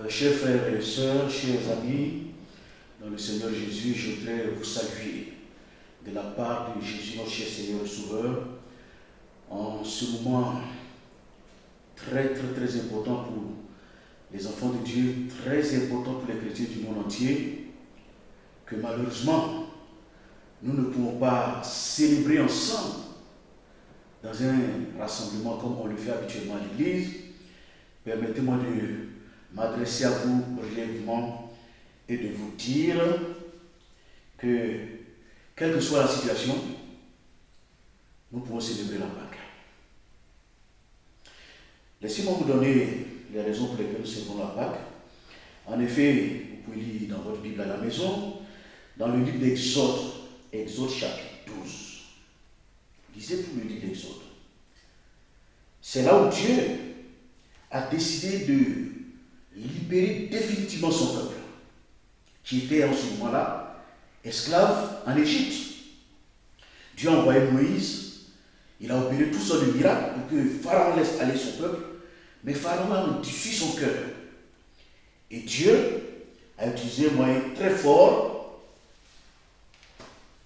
Chers frères et sœurs, chers amis, dans le Seigneur Jésus, je voudrais vous saluer de la part de Jésus, notre cher Seigneur et Sauveur, en ce moment très important pour les enfants de Dieu, très important pour les chrétiens du monde entier, que malheureusement, nous ne pouvons pas célébrer ensemble dans un rassemblement comme on le fait habituellement à l'église. Permettez-moi de m'adresser à vous brièvement et de vous dire que, quelle que soit la situation, nous pouvons célébrer la Pâque. Laissez-moi vous donner les raisons pour lesquelles nous célébrons la Pâque. En effet, vous pouvez lire dans votre Bible à la maison, dans le livre d'Exode, Exode chapitre 12. Lisez tout le livre d'Exode. C'est là où Dieu a décidé de libérer définitivement son peuple, qui était en ce moment-là esclave en Égypte. Dieu a envoyé Moïse, il a opéré tout ça de miracles pour que Pharaon laisse aller son peuple, mais Pharaon a endurci son cœur. Et Dieu a utilisé un moyen très fort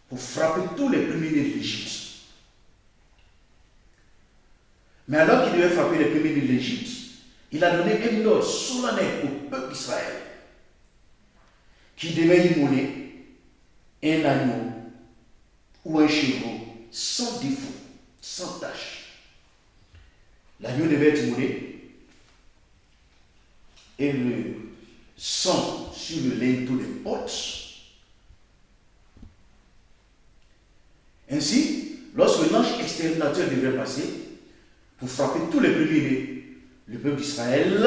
pour frapper tous les premiers-nés de l'Égypte. Mais alors qu'il devait frapper les premiers-nés de l'Égypte, il a donné un ordre solennel au peuple d'Israël qui devait immoler un agneau ou un chevreau sans défaut, sans tache. L'agneau devait être immolé et le sang sur le linteau des portes. Ainsi, lorsque l'ange exterminateur devait passer pour frapper tous les premiers-nés, le peuple d'Israël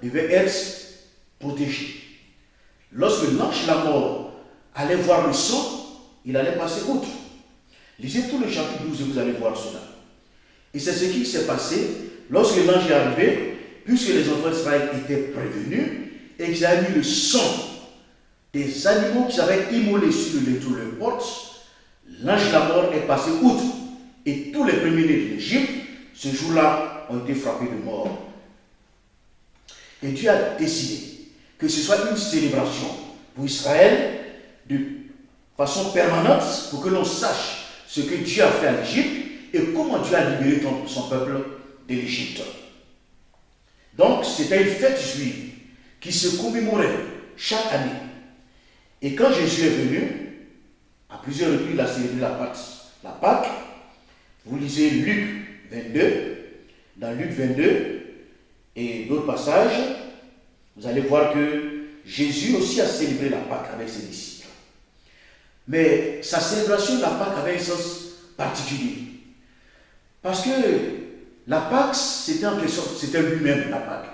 devait être protégé. Lorsque l'ange de la mort allait voir le sang, il allait passer outre. Lisez tout le chapitre 12 et vous allez voir cela. Et c'est ce qui s'est passé lorsque l'ange est arrivé, puisque les enfants d'Israël étaient prévenus et qu'ils avaient mis le sang des animaux qu'ils avaient immolés sur le linteau de leur porte. L'ange de la mort est passé outre et tous les premiers-nés de l'Égypte, ce jour-là, ont été frappés de mort. Et Dieu a décidé que ce soit une célébration pour Israël de façon permanente pour que l'on sache ce que Dieu a fait en Égypte et comment Dieu a libéré son peuple de l'Égypte. Donc, c'était une fête juive qui se commémorait chaque année. Et quand Jésus est venu, à plusieurs reprises, il a célébré la Pâque. Vous lisez Luc 22, dans Luc 22, et d'autres passages, vous allez voir que Jésus aussi a célébré la Pâque avec ses disciples. Mais sa célébration de la Pâque avait un sens particulier. Parce que la Pâque, c'était en quelque sorte, c'était lui-même la Pâque.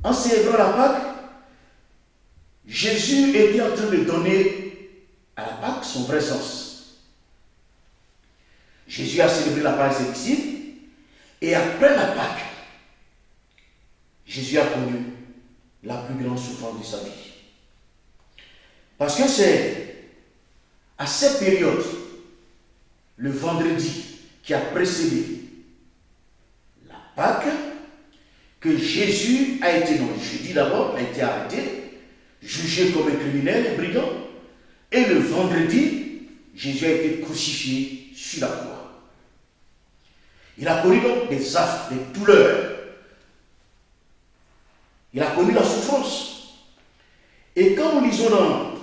En célébrant la Pâque, Jésus était en train de donner à la Pâque son vrai sens. Jésus a célébré la Pâque avec ses disciples, et après la Pâque, Jésus a connu la plus grande souffrance de sa vie. Parce que c'est à cette période, le vendredi qui a précédé la Pâque, que Jésus a été, non, le jeudi d'abord, a été arrêté, jugé comme un criminel, un brigand, et le vendredi, Jésus a été crucifié sur la croix. Il a connu donc des affres, des douleurs. Il a connu la souffrance. Et quand nous lisons dans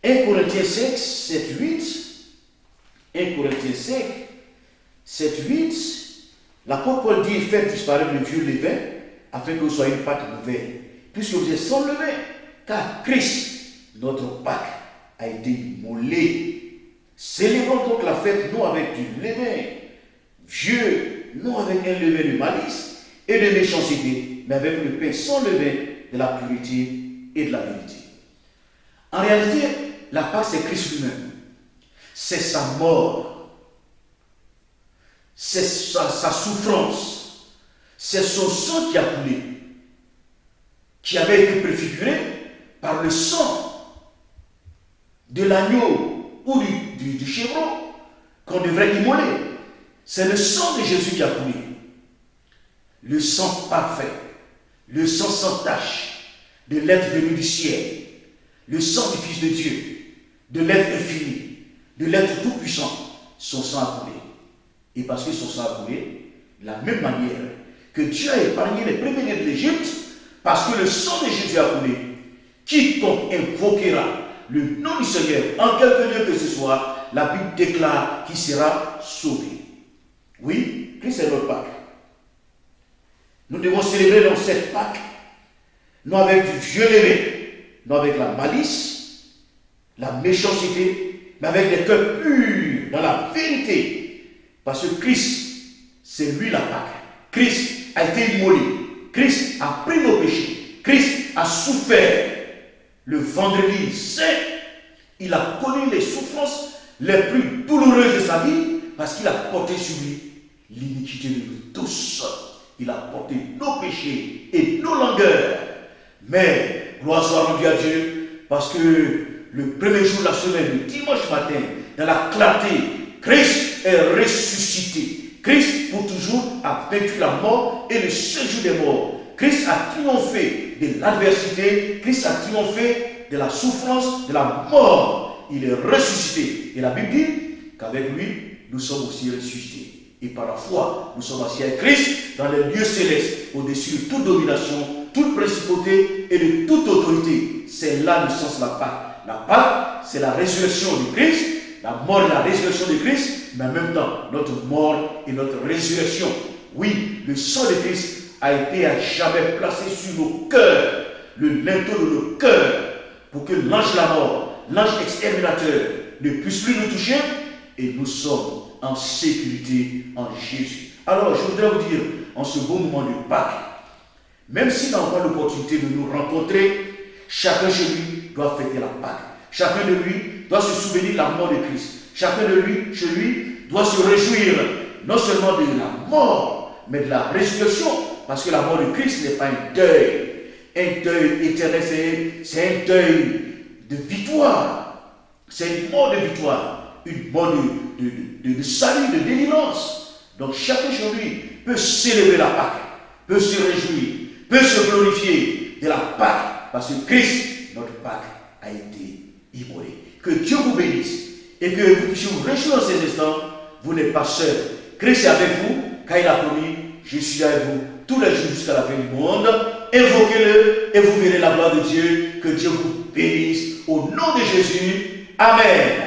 1 Corinthiens 5, 7, 8, 1 Corinthiens 5, 7, 8, l'apôtre Paul dit: faites disparaître le vieux levain, afin que vous soyez une Pâque nouvelle, puisque vous êtes sans levain, car Christ, notre Pâque, a été immolé. Célébrons donc la fête, non avec du levain vieux, non avec un levain de malice et de méchanceté, mais avec le pain sans levain de la pureté et de la vérité. En réalité, la Pâque, c'est Christ lui-même. C'est sa mort. C'est sa souffrance. C'est son sang qui a coulé, qui avait été préfiguré par le sang de l'agneau ou du chevreau qu'on devrait immoler. C'est le sang de Jésus qui a coulé. Le sang parfait, le sang sans tache de l'être venu du ciel, le sang du Fils de Dieu, de l'être infini, de l'être tout-puissant, son sang a coulé. Et parce que son sang a coulé, de la même manière que Dieu a épargné les premiers-nés de l'Égypte, parce que le sang de Jésus a coulé, quiconque invoquera le nom du Seigneur, en quelque lieu que ce soit, la Bible déclare qu'il sera sauvé. Oui, Christ est notre Pâque. Nous devons célébrer dans cette Pâque, non avec du vieux levé, non avec la malice, la méchanceté, mais avec des cœurs purs, dans la vérité. Parce que Christ, c'est lui la Pâque. Christ a été immolé. Christ a pris nos péchés. Christ a souffert. Le vendredi saint, il a connu les souffrances les plus douloureuses de sa vie parce qu'il a porté sur lui l'iniquité de nous tous. Il a porté nos péchés et nos langueurs. Mais, gloire soit rendue à Dieu, parce que le premier jour de la semaine, le dimanche matin, dans la clarté, Christ est ressuscité. Christ, pour toujours, a vaincu la mort et le séjour des morts. Christ a triomphé de l'adversité. Christ a triomphé de la souffrance, de la mort. Il est ressuscité. Et la Bible dit qu'avec lui, nous sommes aussi ressuscités. Et par la foi, nous sommes assis avec Christ dans les lieux célestes, au-dessus de toute domination, toute principauté et de toute autorité. C'est là le sens de la Pâque. La Pâque, c'est la résurrection de Christ, la mort et la résurrection de Christ, mais en même temps, notre mort et notre résurrection. Oui, le sang de Christ a été à jamais placé sur nos cœurs, le linteau de nos cœurs, pour que l'ange de la mort, l'ange exterminateur, ne puisse plus nous toucher, et nous sommes en sécurité en Jésus. Alors, je voudrais vous dire, en ce beau moment de Pâques, même s'il n'a pas l'opportunité de nous rencontrer, chacun chez lui doit fêter la Pâque. Chacun de lui doit se souvenir de la mort de Christ. Chacun de lui, chez lui, doit se réjouir non seulement de la mort, mais de la résurrection, parce que la mort de Christ n'est pas un deuil. Un deuil éternel, c'est un deuil de victoire. C'est une mort de victoire, une mort de salut, de délivrance. Donc chacun chez lui peut célébrer la Pâque, peut se réjouir, peut se glorifier de la Pâque, parce que Christ, notre Pâque, a été immolé. Que Dieu vous bénisse et que vous puissiez vous réjouir en ces instants. Vous n'êtes pas seul. Christ est avec vous, car il a promis, je suis avec vous tous les jours jusqu'à la fin du monde. Invoquez-le et vous verrez la gloire de Dieu. Que Dieu vous bénisse au nom de Jésus. Amen.